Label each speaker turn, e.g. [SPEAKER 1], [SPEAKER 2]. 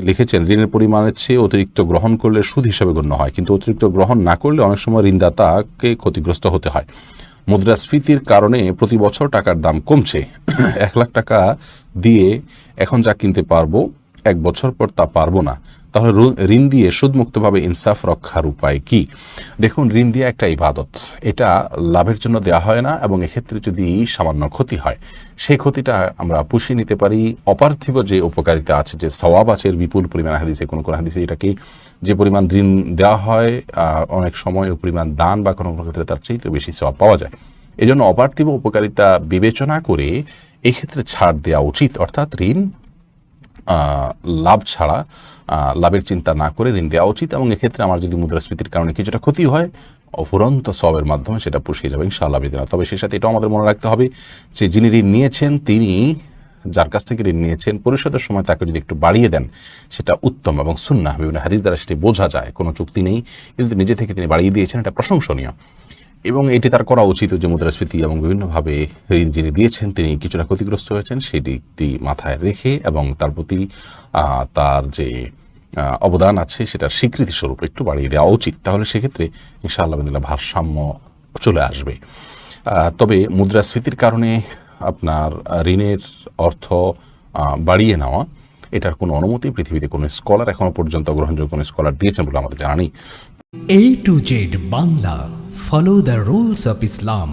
[SPEAKER 1] লিখেছেন, ঋণের পরিমাণের চেয়ে অতিরিক্ত গ্রহণ করলে সুদ হিসাবে গণ্য হয়, কিন্তু অতিরিক্ত গ্রহণ না করলে অনেক সময় ঋণদাতাকে ক্ষতিগ্রস্ত হতে হয়। মুদ্রাস্ফীতির কারণে প্রতি বছর টাকার দাম কমছে। 1 লাখ টাকা দিয়ে এখন যা কিনতে পারবো 1 বছর পর তা পারবো না, তাহলে ঋণ দিয়ে সুদমুক্তভাবে ইনসাফ রক্ষার উপায় কি? দেখুন, ঋণ দেওয়া একটা ইবাদত, এটা লাভের জন্য দেওয়া হয় না, এবং এক্ষেত্রে যদি সামান্য ক্ষতি হয় সেই ক্ষতিটা আমরা পুষিয়ে নিতে পারি। অপার্থিব যে উপকারিতা আছে, যে সওয়াব আছে, বিপুল পরিমাণ হাদিসে কোন হাদিসে এটাকে যে পরিমাণ ঋণ দেওয়া হয় অনেক সময় ওই পরিমাণ দান বা কোনো ক্ষেত্রে তার চেয়ে বেশি সওয়াব পাওয়া যায়। এই জন্য অপার্থিব উপকারিতা বিবেচনা করে এই ক্ষেত্রে ছাড় দেওয়া উচিত, অর্থাৎ ঋণ লাভ ছাড়া, লাভের চিন্তা না করে ঋণ দেওয়া উচিত। এবং এক্ষেত্রে আমার যদি মুদ্রাস্ফীতির কারণে কিছুটা ক্ষতি হয়, অফুরন্ত সওয়াবের মাধ্যমে সেটা পুষিয়ে যাবে ইনশাআল্লাহ বিদিনা। তবে সেই সাথে এটাও আমাদের মনে রাখতে হবে যে যিনি ঋণ নিয়েছেন, তিনি যার কাছ থেকে ঋণ নিয়েছেন পরিশোধের সময় তাকে যদি একটু বাড়িয়ে দেন সেটা উত্তম এবং সুন্নাহ, বিভিন্ন হাদিস দ্বারা সেটি বোঝা যায়। কোনো চুক্তি নেই, কিন্তু নিজে থেকে তিনি বাড়িয়ে দিয়েছেন, এটা প্রশংসনীয়। এবং এটি তার করা উচিত যে মুদ্রাস্ফীতি এবং বিভিন্নভাবে ঋণ যিনি দিয়েছেন তিনি কিছুটা ক্ষতিগ্রস্ত হয়েছেন সেটি মাথায় রেখে এবং তার প্রতি তার যে অবদান আছে সেটার স্বীকৃতি স্বরূপ একটু বাড়িয়ে দেওয়া উচিত। তাহলে সেক্ষেত্রে ইনশাআল্লাহ ভারসাম্য চলে আসবে। তবে মুদ্রাস্ফীতির কারণে আপনার ঋণের অর্থ বাড়িয়ে নেওয়া, এটার কোনো অনুমতি পৃথিবীতে কোনো স্কলার এখনো পর্যন্ত গ্রহণযোগ্য কোনো স্কলার দিয়েছেন বলে আমাদের জানা নেই।
[SPEAKER 2] A to Z Bangla, follow the rules of Islam.